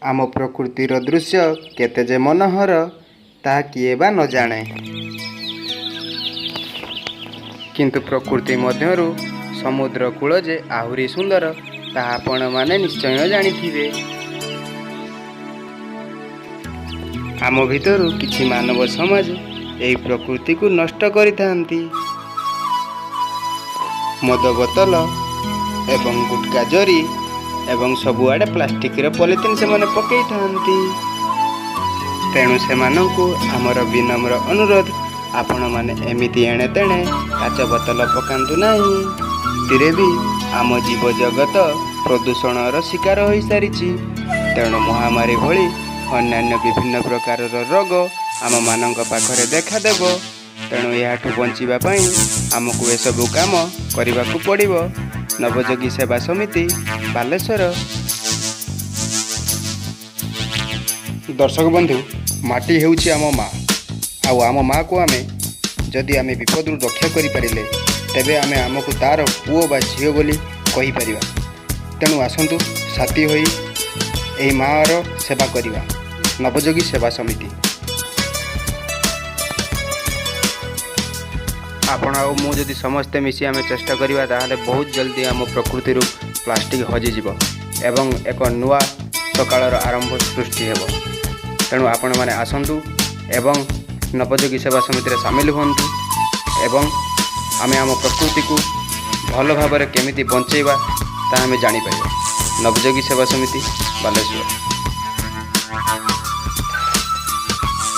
आम प्रकृतिर दृश्य केते जे मनोहर ताहा किए बा न जाने। किंतु प्रकृति मध्यरु समुद्र कूल जे आहुरी सुंदर ताहा आपण माने निश्चय जानिथिबे। आम भितरु किछि मानव समाज एई प्रकृति को नष्ट करिथांती। मद बोतल एवं गुटका जरी एवं सबुआड़े प्लास्टिक पॉलिथिन से माने पकई थांती। तेणु से आमर विनम्र अनुरोध आपण माने एमिति एणे तेणे काच बोतल पकांतु नाही। तिरे भी आम जीव जगत प्रदूषणर शिकार हो सारिछि। तेणु महामारी भली अन्यान्य विभिन्न प्रकार रोग आम मानक पाखरे देखा देब। तेणु याठू बंचिबा पई आमको एसबु काम करबाकू पड़िबो। नवयोगी सेवा समिति बालेश्वर। दर्शक बंधु, माटी हेउछि आम माँ। आउ आम माँ को आमे जदि आमे विपदरू रक्षा करि पारिले तेबे आमे आमको तार पुओ बा झियो बोली कहि परिबा। तेणु आसंतु साथी होई एई माँर सेवा करिबा। नवयोगी सेवा समिति। आपण आउ मु जदि समस्ते मिसी आमे चेष्टा करिबा ताहले बहुत जल्दी आम प्रकृति प्लास्टिक हजि जीव एवं एक नुआ सकाळर आरंभ सृष्टि हेब। तेणु आपण माने आसंतु एवं नवयोगी सेवा समिति रे शामिल होंतु एवं आमे आम प्रकृति को भल भाव केमिति बंचेबा ता आमे जानि पारिबा। नवयोगी सेवा समिति बालेश्वर।